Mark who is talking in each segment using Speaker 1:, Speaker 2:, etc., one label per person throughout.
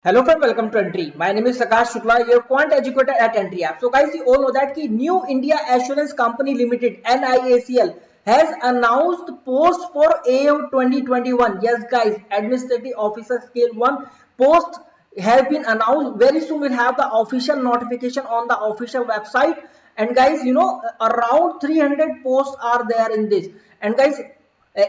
Speaker 1: Hello friend, welcome to Entry. My name is Sakash Shukla, your quant educator at Entry App. So guys, you all know that ki New India Assurance Company Limited (NIACL) has announced post for AO 2021. Yes guys, Administrative Officer Scale 1 post has been announced. Very soon we'll have the official notification on the official website. And guys, around 300 posts are there in this. And guys,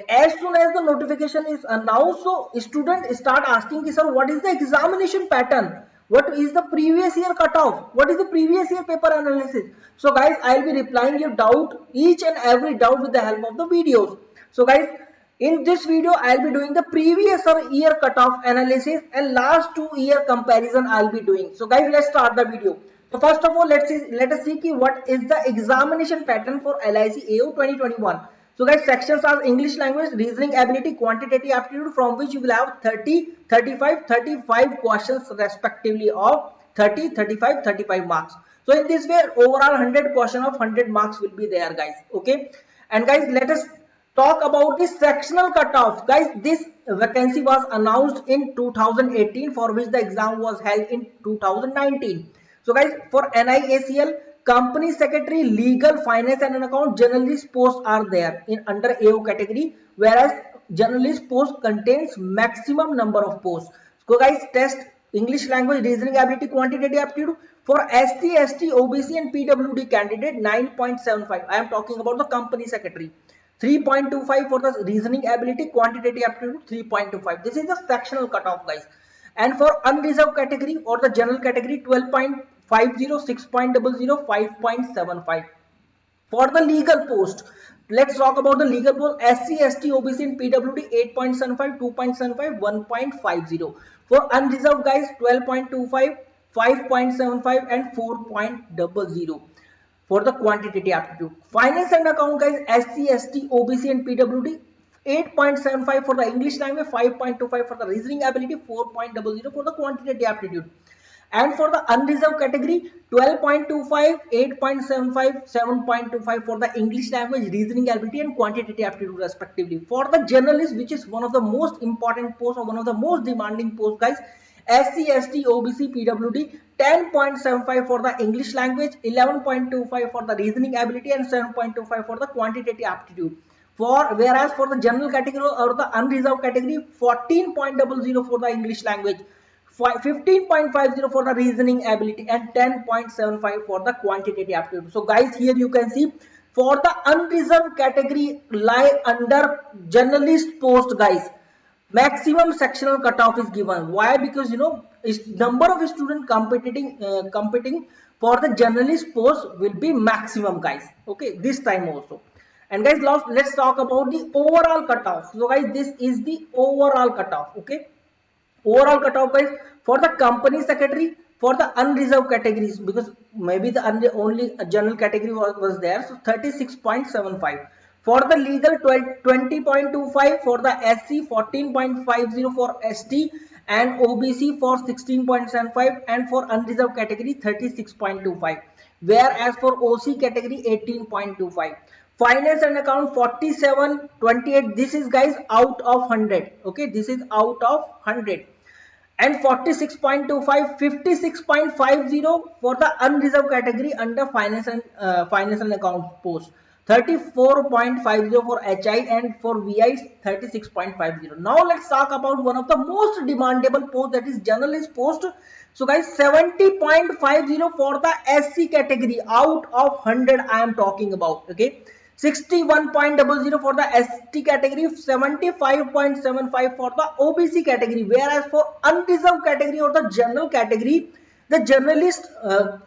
Speaker 1: as soon as the notification is announced, so students start asking, sir, what is the examination pattern, what is the previous year cutoff, what is the previous year paper analysis. So guys, I'll be replying your doubt, each and every doubt, with the help of the videos. So guys, in this video I'll be doing the previous year cutoff analysis and last 2 year comparison I'll be doing. So guys, let's start the video. So first of all, let us see what is the examination pattern for LIC AO 2021. So guys, sections are English language, reasoning ability, quantitative aptitude, from which you will have 30, 35, 35 questions respectively of 30, 35, 35 marks. So in this way, overall 100 question of 100 marks will be there guys. Okay. And guys, let us talk about the sectional cutoff. Guys, this vacancy was announced in 2018, for which the exam was held in 2019. So guys, for NIACL, company secretary, legal, finance and an account, journalist posts are there in under AO category, whereas journalist post contains maximum number of posts. So guys, test English language, reasoning ability, quantitative aptitude for SC, ST, OBC and PWD candidate 9.75. I am talking about the company secretary. 3.25 for the reasoning ability, quantitative aptitude 3.25. This is the sectional cutoff guys. And for unreserved category or the general category, 12.50, 6.00, 5.75. For the legal post, let's talk about the legal post. SC, ST, OBC and PWD 8.75, 2.75, 1.50. For unreserved guys, 12.25, 5.75 and 4.00 for the quantitative aptitude. Finance and account guys, SC, ST, OBC and PWD 8.75 for the English language, 5.25 for the reasoning ability, 4.00 for the quantitative aptitude. And for the unreserved category, 12.25, 8.75, 7.25 for the English language, reasoning ability and quantitative aptitude respectively. For the journalist, which is one of the most important posts or one of the most demanding posts guys, SC, ST, OBC, PWD, 10.75 for the English language, 11.25 for the reasoning ability and 7.25 for the quantitative aptitude. Whereas for the general category or the unreserved category, 14.00 for the English language, 15.50 for the reasoning ability and 10.75 for the quantitative aptitude. So guys, here you can see for the unreserved category lie under journalist post guys, maximum sectional cutoff is given. Why? Because number of students competing for the journalist post will be maximum guys. Okay, this time also. And guys, let's talk about the overall cutoff. So guys, this is the overall cutoff. Okay, overall cutoff guys for the company secretary for the unreserved categories, because maybe the only general category was there, so 36.75. For the legal, 20.25 for the SC, 14.50 for ST and OBC for 16.75, and for unreserved category 36.25, whereas for OC category 18.25. Finance and account 47.28. This is guys out of 100. Okay, this is out of 100. And 46.25, 56.50 for the unreserved category under finance and account post, 34.50 for HI and for VI 36.50. Now let's talk about one of the most demandable post, that is journalist post. So guys, 70.50 for the SC category out of 100 I am talking about. Okay, 61.00 for the ST category, 75.75 for the OBC category, whereas for unreserved category or the general category, the journalist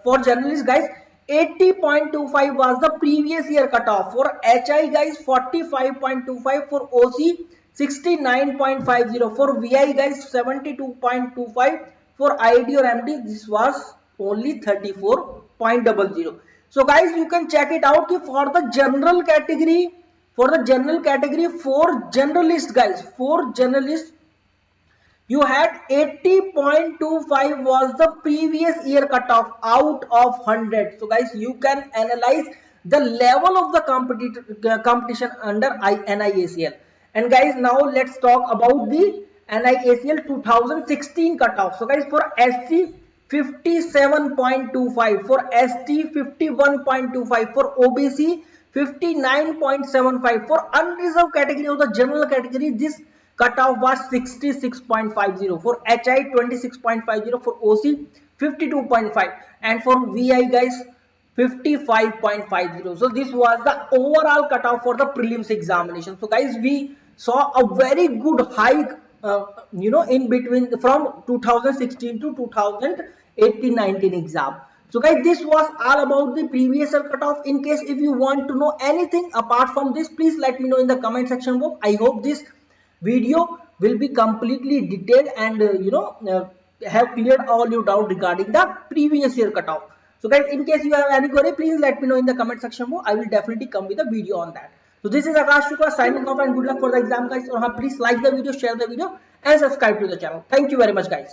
Speaker 1: for journalist guys, 80.25 was the previous year cutoff. For HI guys, 45.25, for OC 69.50, for VI guys 72.25, for ID or MD this was only 34.00. So guys, you can check it out for the general category, for generalist guys, for journalists you had 80.25 was the previous year cutoff out of 100. So guys, you can analyze the level of the competition under NIACL. And guys, now let's talk about the NIACL 2016 cutoff. So guys, for SC 57.25, for ST 51.25, for OBC 59.75, for unreserved category of the general category this cutoff was 66.50, for HI 26.50, for OC 52.5, and for VI guys 55.50. So this was the overall cutoff for the prelims examination. So guys, we saw a very good hike in between from 2016 to 2018-19 exam. So guys, this was all about the previous year cutoff. In case if you want to know anything apart from this, please let me know in the comment section box. I hope this video will be completely detailed and have cleared all your doubt regarding the previous year cutoff. So guys, in case you have any query, please let me know in the comment section below. I will definitely come with a video on that. So this is Akash Shukla signing off, and good luck for the exam guys. Please like the video, share the video and subscribe to the channel. Thank you very much guys.